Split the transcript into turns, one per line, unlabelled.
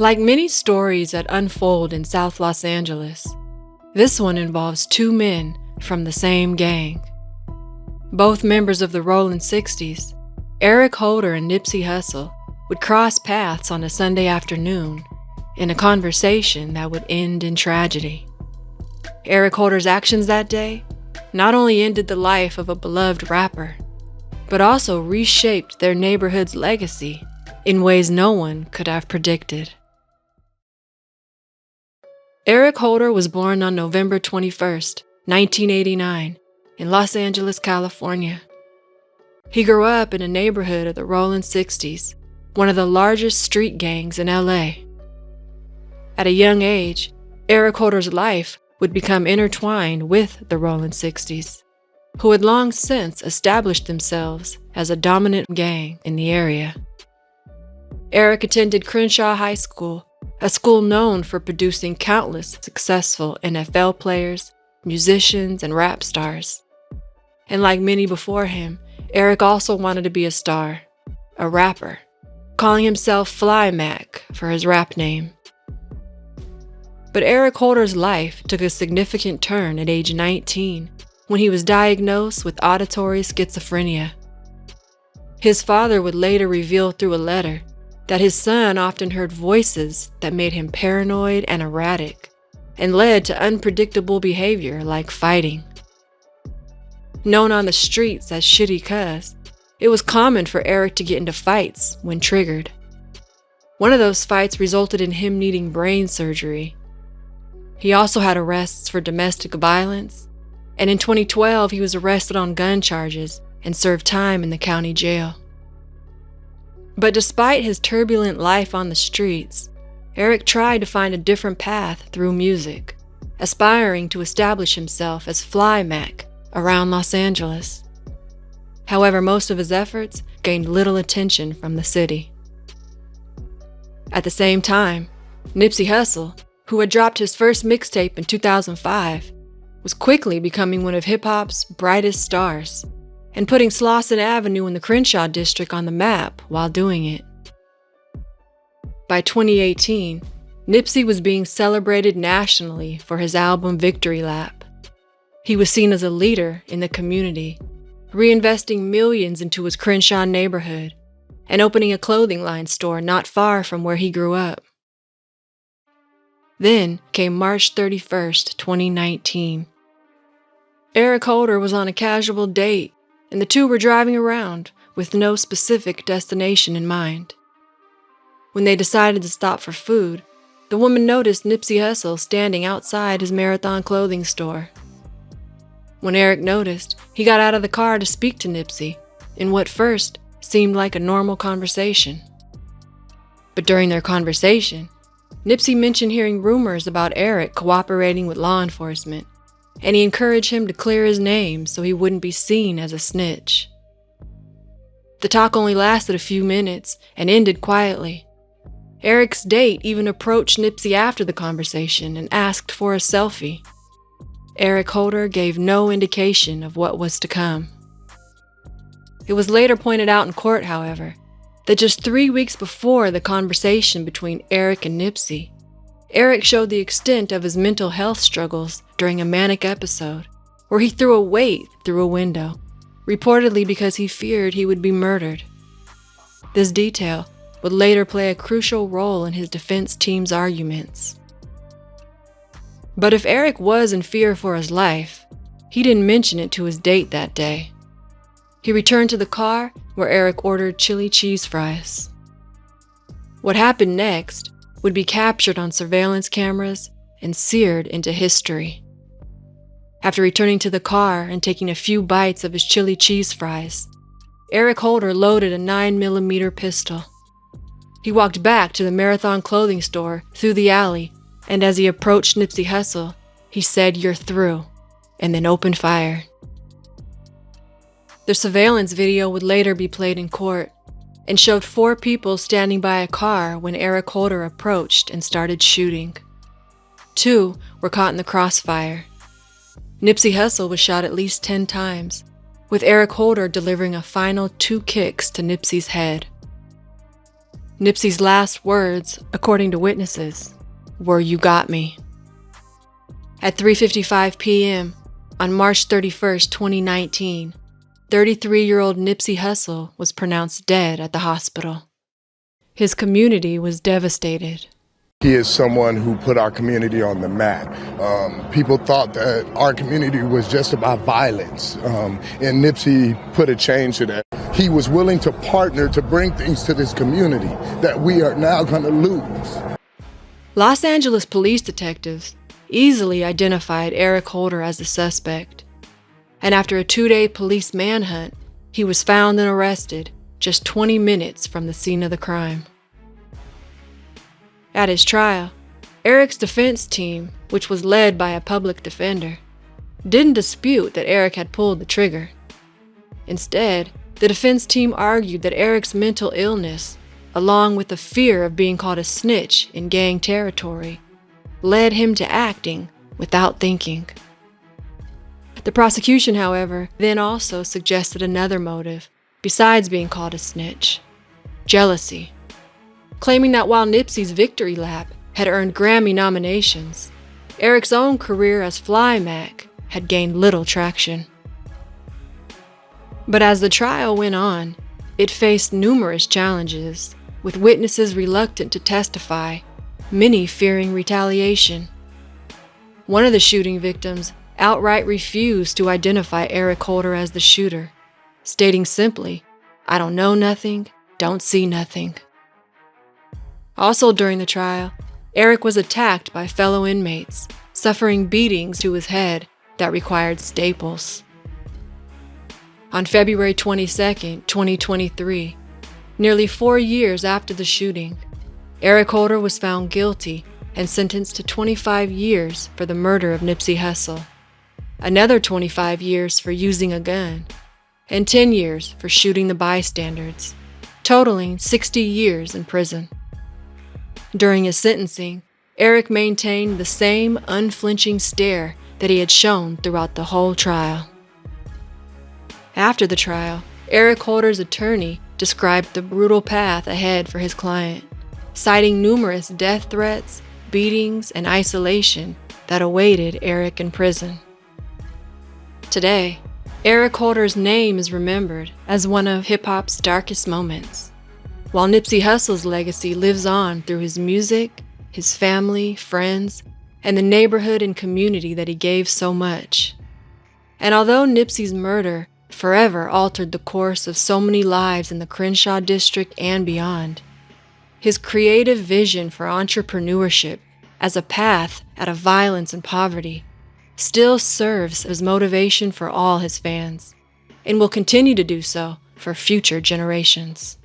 Like many stories that unfold in South Los Angeles, this one involves two men from the same gang. Both members of the Rollin 60s, Eric Holder and Nipsey Hussle, would cross paths on a Sunday afternoon in a conversation that would end in tragedy. Eric Holder's actions that day not only ended the life of a beloved rapper, but also reshaped their neighborhood's legacy in ways no one could have predicted. Eric Holder was born on November 21st, 1989, in Los Angeles, California. He grew up in a neighborhood of the Rollin 60s, one of the largest street gangs in LA. At a young age, Eric Holder's life would become intertwined with the Rollin 60s, who had long since established themselves as a dominant gang in the area. Eric attended Crenshaw High School, a school known for producing countless successful NFL players, musicians, and rap stars. And like many before him, Eric also wanted to be a star, a rapper, calling himself Fly Mac for his rap name. But Eric Holder's life took a significant turn at age 19 when he was diagnosed with auditory schizophrenia. His father would later reveal through a letter that his son often heard voices that made him paranoid and erratic and led to unpredictable behavior like fighting. Known on the streets as Shitty Cuz, it was common for Eric to get into fights when triggered. One of those fights resulted in him needing brain surgery. He also had arrests for domestic violence, and in 2012 he was arrested on gun charges and served time in the county jail. But despite his turbulent life on the streets, Eric tried to find a different path through music, aspiring to establish himself as Fly Mac around Los Angeles. However, most of his efforts gained little attention from the city. At the same time, Nipsey Hussle, who had dropped his first mixtape in 2005, was quickly becoming one of hip-hop's brightest stars, and putting Slauson Avenue in the Crenshaw district on the map while doing it. By 2018, Nipsey was being celebrated nationally for his album Victory Lap. He was seen as a leader in the community, reinvesting millions into his Crenshaw neighborhood and opening a clothing line store not far from where he grew up. Then came March 31st, 2019. Eric Holder was on a casual date, and the two were driving around with no specific destination in mind. When they decided to stop for food, the woman noticed Nipsey Hussle standing outside his Marathon clothing store. When Eric noticed, he got out of the car to speak to Nipsey in what first seemed like a normal conversation. But during their conversation, Nipsey mentioned hearing rumors about Eric cooperating with law enforcement, and he encouraged him to clear his name so he wouldn't be seen as a snitch. The talk only lasted a few minutes and ended quietly. Eric's date even approached Nipsey after the conversation and asked for a selfie. Eric Holder gave no indication of what was to come. It was later pointed out in court, however, that just 3 weeks before the conversation between Eric and Nipsey, Eric showed the extent of his mental health struggles during a manic episode where he threw a weight through a window, reportedly because he feared he would be murdered. This detail would later play a crucial role in his defense team's arguments. But if Eric was in fear for his life, he didn't mention it to his date that day. He returned to the car where Eric ordered chili cheese fries. What happened next would be captured on surveillance cameras and seared into history. After returning to the car and taking a few bites of his chili cheese fries, Eric Holder loaded a 9mm pistol. He walked back to the Marathon clothing store through the alley, and as he approached Nipsey Hussle, he said, "You're through," and then opened fire. The surveillance video would later be played in court and showed 4 people standing by a car when Eric Holder approached and started shooting. 2 were caught in the crossfire. Nipsey Hussle was shot at least 10 times, with Eric Holder delivering a final 2 kicks to Nipsey's head. Nipsey's last words, according to witnesses, were "You got me." At 3:55 p.m. on March 31, 2019, 33-year-old Nipsey Hussle was pronounced dead at the hospital. His community was devastated.
He is someone who put our community on the map. People thought that our community was just about violence, and Nipsey put a change to that. He was willing to partner to bring things to this community that we are now going to lose.
Los Angeles police detectives easily identified Eric Holder as the suspect, and after a 2-day police manhunt, he was found and arrested just 20 minutes from the scene of the crime. At his trial, Eric's defense team, which was led by a public defender, didn't dispute that Eric had pulled the trigger. Instead, the defense team argued that Eric's mental illness, along with the fear of being called a snitch in gang territory, led him to acting without thinking. The prosecution, however, then also suggested another motive besides being called a snitch: jealousy, claiming that while Nipsey's victory lap had earned Grammy nominations, Eric's own career as Fly Mac had gained little traction. But as the trial went on, it faced numerous challenges, with witnesses reluctant to testify, many fearing retaliation. One of the shooting victims outright refused to identify Eric Holder as the shooter, stating simply, "I don't know nothing, don't see nothing." Also during the trial, Eric was attacked by fellow inmates, suffering beatings to his head that required staples. On February 22, 2023, nearly 4 years after the shooting, Eric Holder was found guilty and sentenced to 25 years for the murder of Nipsey Hussle, another 25 years for using a gun, and 10 years for shooting the bystanders, totaling 60 years in prison. During his sentencing, Eric maintained the same unflinching stare that he had shown throughout the whole trial. After the trial, Eric Holder's attorney described the brutal path ahead for his client, citing numerous death threats, beatings, and isolation that awaited Eric in prison. Today, Eric Holder's name is remembered as one of hip-hop's darkest moments, while Nipsey Hussle's legacy lives on through his music, his family, friends, and the neighborhood and community that he gave so much. And although Nipsey's murder forever altered the course of so many lives in the Crenshaw district and beyond, his creative vision for entrepreneurship as a path out of violence and poverty still serves as motivation for all his fans, and will continue to do so for future generations.